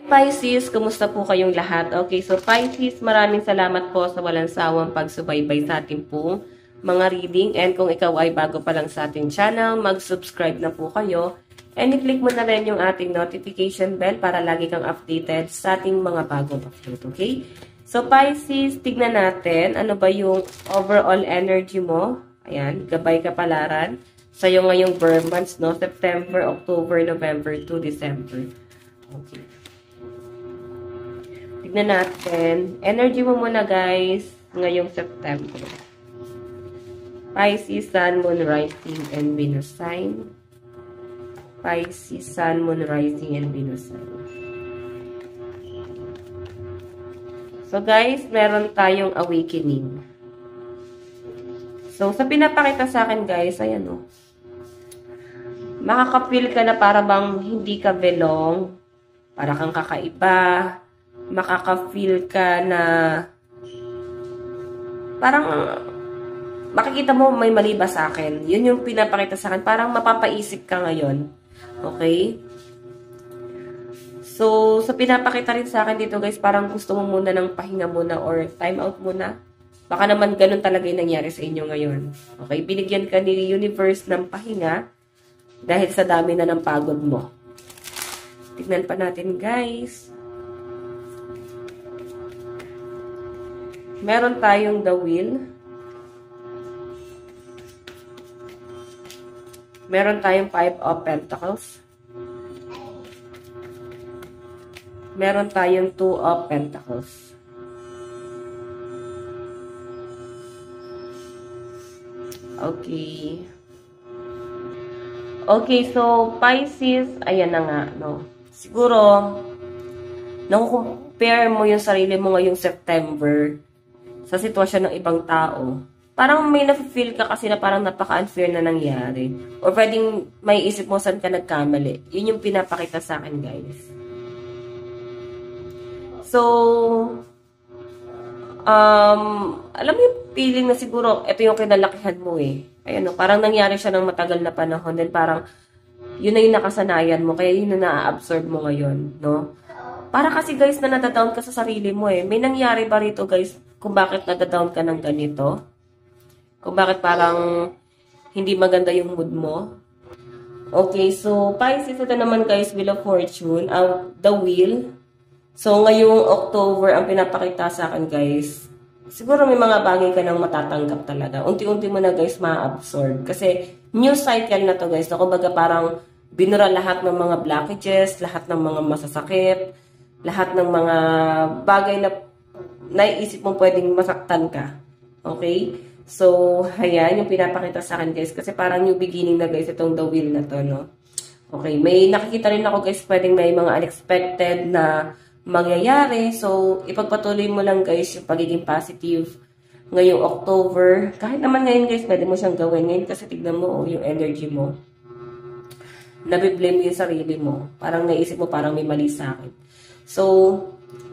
Pisces, kumusta po kayong lahat? Okay, so Pisces, maraming salamat po sa walang sawang pagsubaybay sa ating pong mga reading. And kung ikaw ay bago pa lang sa ating channel, mag-subscribe na po kayo. And i-click mo na rin yung ating notification bell para lagi kang updated sa ating mga bagong upload. Okay? So Pisces, tignan natin ano ba yung overall energy mo. Ayan, gabay kapalaran. Sa'yo ngayong birth months, no? September, October, November to December. Okay. Tignan natin. Energy mo muna, guys, ngayong September. Pisces, Sun, Moon, Rising, and Venus sign. Pisces, Sun, Moon, Rising, and Venus sign. So, guys, meron tayong awakening. So, sa pinapakita sa akin, guys, ayan, o. Makaka-feel ka na para bang hindi ka belong, para kang kakaiba, makaka-feel ka na parang makikita mo may mali ba sa akin. Yun yung pinapakita sa akin. Parang mapapaisip ka ngayon. Okay? So, sa pinapakita rin sa akin dito guys, parang gusto mo muna ng pahinga muna or time out muna. Baka naman ganun talaga yung nangyari sa inyo ngayon. Okay? Binigyan ka ni universe ng pahinga dahil sa dami na ng pagod mo. Tignan pa natin guys. Meron tayong the wheel. Meron tayong 5 of pentacles. Meron tayong 2 of pentacles. Okay. Okay, so Pisces, ayan na nga, no. Siguro, nakukompare mo yung sarili mo ngayong September sa sitwasyon ng ibang tao, parang may na-feel ka kasi na parang napaka-unfair na nangyari. Or pwedeng may isip mo saan ka nagkamali. Yun yung pinapakita sa akin, guys. So, alam mo yung feeling na siguro, ito yung kinalakihan mo eh. Ayan, no, parang nangyari siya ng matagal na panahon. Then parang, yun na yung nakasanayan mo. Kaya yun na na-absorb mo ngayon, no? Para kasi guys, na nadadown ka sa sarili mo eh. May nangyari ba rito guys, kung bakit nadadown ka ng ganito? Kung bakit parang hindi maganda yung mood mo? Okay, so Pisces, ito naman guys, Wheel of Fortune, the wheel. So ngayong October, ang pinapakita sa akin guys, siguro may mga bagay ka nang matatanggap talaga. Unti-unti mo na guys ma-absorb. Kasi new cycle na to guys, na kumbaga parang binura lahat ng mga blockages, lahat ng mga masasakit, lahat ng mga bagay na naiisip mong pwedeng masaktan ka. Okay? So, ayan, yung pinapakita sa akin, guys. Kasi parang new beginning na, guys, itong the wheel na to, no? Okay, may nakikita rin ako, guys, pwedeng may mga unexpected na mangyayari. So, ipagpatuloy mo lang, guys, yung pagiging positive ngayong October. Kahit naman ngayon, guys, pwede mo siyang gawin. Ngayon kasi tignan mo, yung energy mo. Nabiblame yung sarili mo. Parang naisip mo, parang may mali sa akin. So,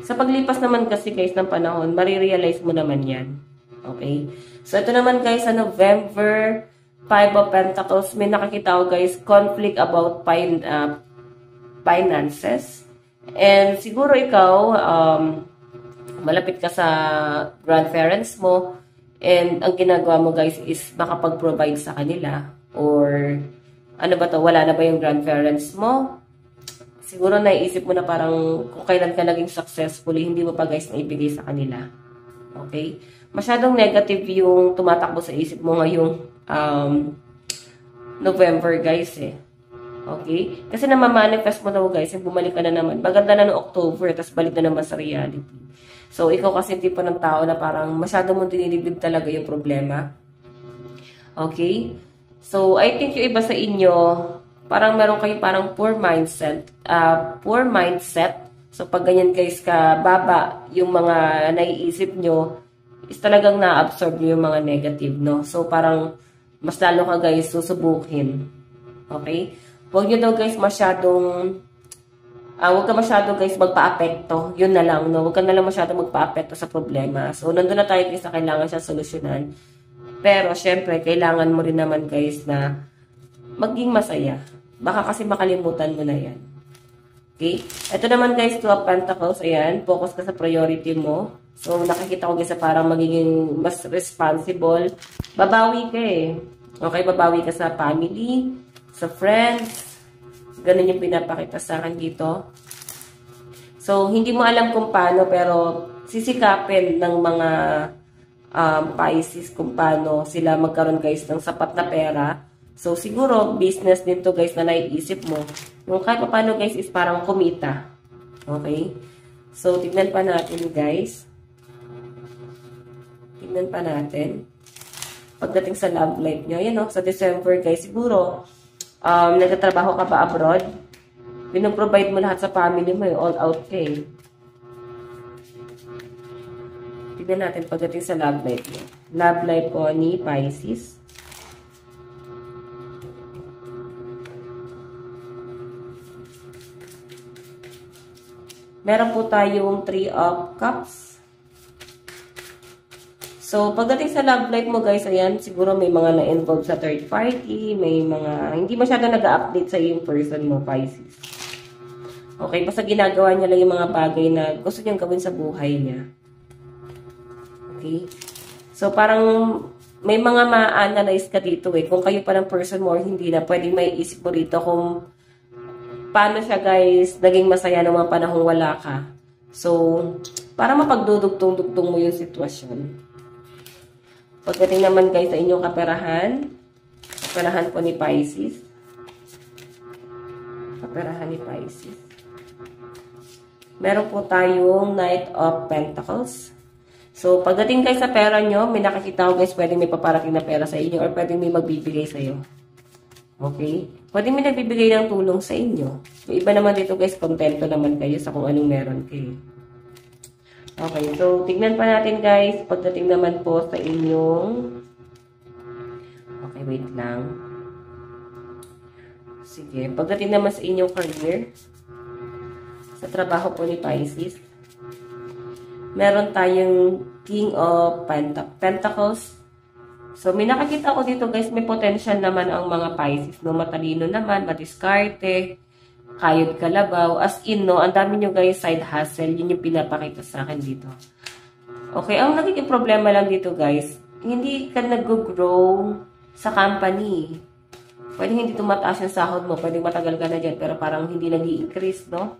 sa paglipas naman kasi guys ng panahon, marirealize mo naman yan. Okay? So, ito naman guys sa November, 5 of Pentacles, may nakakita ko guys, conflict about finances. And siguro ikaw, malapit ka sa grandparents mo, and ang ginagawa mo guys is makapag-provide sa kanila. Or, ano ba to, wala na ba yung grandparents mo? Siguro naiisip mo na parang kung kailan ka naging successfully, hindi mo pa guys naibigay sa kanila. Okay? Masyadong negative yung tumatakbo sa isip mo ngayong November guys eh. Okay? Kasi namamanifest mo daw guys, yung bumalik ka na naman. Maganda na noong October, tapos balik na naman sa reality. So, ikaw kasi tipo ng tao na parang masyado mong dinilibig talaga yung problema. Okay? So, I think yung iba sa inyo, parang meron kayo parang poor mindset. So, pag ganyan guys ka baba, yung mga naiisip nyo, is talagang na-absorb nyo yung mga negative, no? So, parang mas lalo ka guys susubukin. Okay? Huwag nyo daw guys masyadong, huwag ka masyadong guys magpa-apekto. Yun na lang, no? Huwag ka na lang masyadong magpa-apekto sa problema. So, nandun na tayo guys na kailangan siya solusyonan. Pero, syempre, kailangan mo rin naman guys na maging masaya. Baka kasi makalimutan mo na yan. Okay? Ito naman guys, Two of Pentacles. Ayan, focus ka sa priority mo. So, nakikita ko guys na parang magiging mas responsible. Babawi ka eh. Okay, babawi ka sa family, sa friends. Ganun yung pinapakita sa akin dito. So, hindi mo alam kung paano, pero sisikapin ng mga Pisces kung paano sila magkaroon guys ng sapat na pera. So, siguro, business din to guys na naiisip mo. Yung kahit paano guys is parang kumita. Okay? So, tignan pa natin guys. Tignan pa natin. Pagdating sa love life nyo, yan o, sa December guys, siguro, nagtatrabaho ka ba abroad? Pinoprovide mo lahat sa family mo, all out ka eh. Tignan natin pagdating sa love life nyo. Love life po ni Pisces. Meron po tayong 3 of Cups. So, pagdating sa love life mo guys, ayan, siguro may mga na-involve sa third party, may mga, hindi masyado nag-update sa yung person mo, Pisces. Okay, basta ginagawa niya lang yung mga bagay na gusto niyang gawin sa buhay niya. Okay? So, parang may mga ma-analyze ka dito eh, kung kayo pa ng person mo or hindi na, pwedeng may isip mo dito kung paano siya guys naging masaya ng mga panahong wala ka. So, para mapagdudugtong-dugtong mo yung sitwasyon. Pagdating naman guys sa inyong kaperahan po ni Pisces. Kaperahan ni Pisces. Meron po tayong Knight of Pentacles. So, pagdating guys sa pera nyo, may nakikita ko guys pwedeng may paparating na pera sa inyo or pwedeng may magbibigay sa iyo. Okay? Pwede may nagbibigay ng tulong sa inyo. Yung iba naman dito guys, kontento naman kayo sa kung anong meron kayo. Okay, so tignan pa natin guys, pagdating naman po sa inyong... Okay, wait lang. Sige, pagdating naman sa inyong career, sa trabaho po ni Pisces, meron tayong King of Pentacles. So, may nakakita ko dito guys, may potential naman ang mga Pisces, no? Matalino naman, madiskarte, kayod kalabaw. As in, no, ang dami nyo guys, side hustle, yun yung pinapakita sa akin dito. Okay, ang nagiging problema lang dito guys, hindi ka nag-grow sa company. Pwede hindi tumataas yung sahod mo, pwede matagal ka na dyan, pero parang hindi nag-i-increase, no?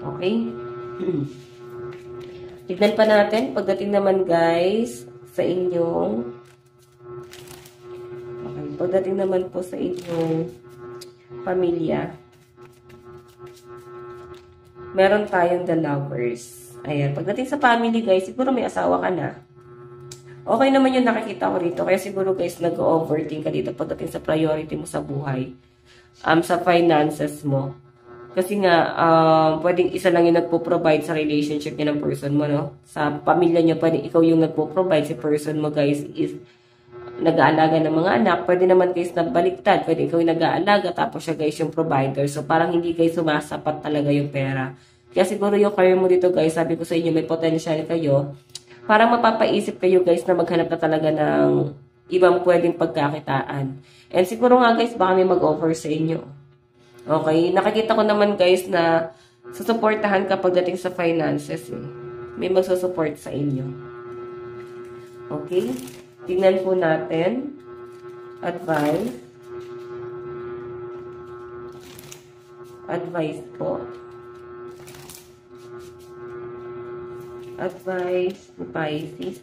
Okay? Tignan pa natin, pagdating naman guys, sa inyong pagdating naman po sa inyong pamilya, meron tayong the lovers. Ayan, pagdating sa family guys, siguro may asawa ka na. Okay naman yung nakikita ko dito. Kaya siguro guys, nag-overthink ka dito pagdating sa priority mo sa buhay. Sa finances mo. Kasi nga, pwedeng isa lang yung nagpo-provide sa relationship niya ng person mo, no? Sa pamilya niyo, pwedeng ikaw yung nagpo-provide. Si person mo guys is nag-aalaga ng mga anak, pwede naman guys na baliktad, pwede ikaw yung nag-aalaga, tapos siya guys yung provider. So, parang hindi guys sumasapat talaga yung pera. Kaya siguro yung career mo dito guys, sabi ko sa inyo, may potential kayo. Parang mapapaisip kayo guys na maghanap na talaga ng ibang pwedeng pagkakitaan. And siguro nga guys, baka may mag-offer sa inyo. Okay? Nakikita ko naman guys na susuportahan ka pagdating sa finances. Eh. May magsusupport sa inyo. Okay? Tingnan po natin. Advice. Advice po. Advice ni Pisces.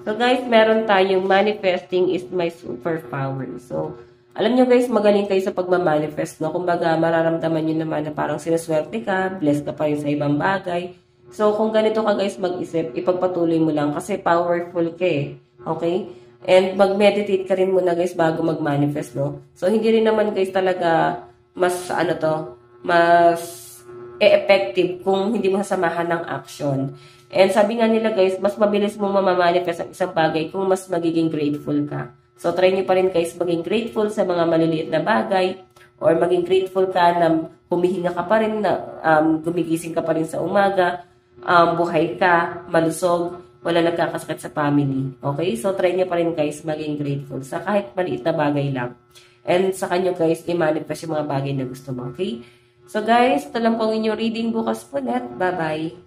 So guys, meron tayong manifesting is my superpower. So, alam nyo guys, magaling kayo sa pagmamanifest, no? Kumbaga, mararamdaman nyo naman na parang sinaswerte ka, blessed ka pa rin sa ibang bagay. So, kung ganito ka guys mag-isip, ipagpatuloy mo lang kasi powerful ka eh. Okay? And mag-meditate ka rin muna guys bago mag-manifest, no? So, hindi rin naman guys talaga mas, mas effective kung hindi mo sasamahan ng action. And sabi nga nila guys, mas mabilis mong mamamanifest ang isang bagay kung mas magiging grateful ka. So, try nyo pa rin guys maging grateful sa mga maliliit na bagay or maging grateful ka na humihinga ka pa rin, na gumigising ka pa rin sa umaga, buhay ka, malusog, wala nagkakasakit sa family. Okay? So, try nyo pa rin guys maging grateful sa kahit maliit na bagay lang. And sa kanyo guys, i-manifest yung mga bagay na gusto mo. Okay? So guys, ito lang po ang inyong reading bukas ulit. Bye-bye!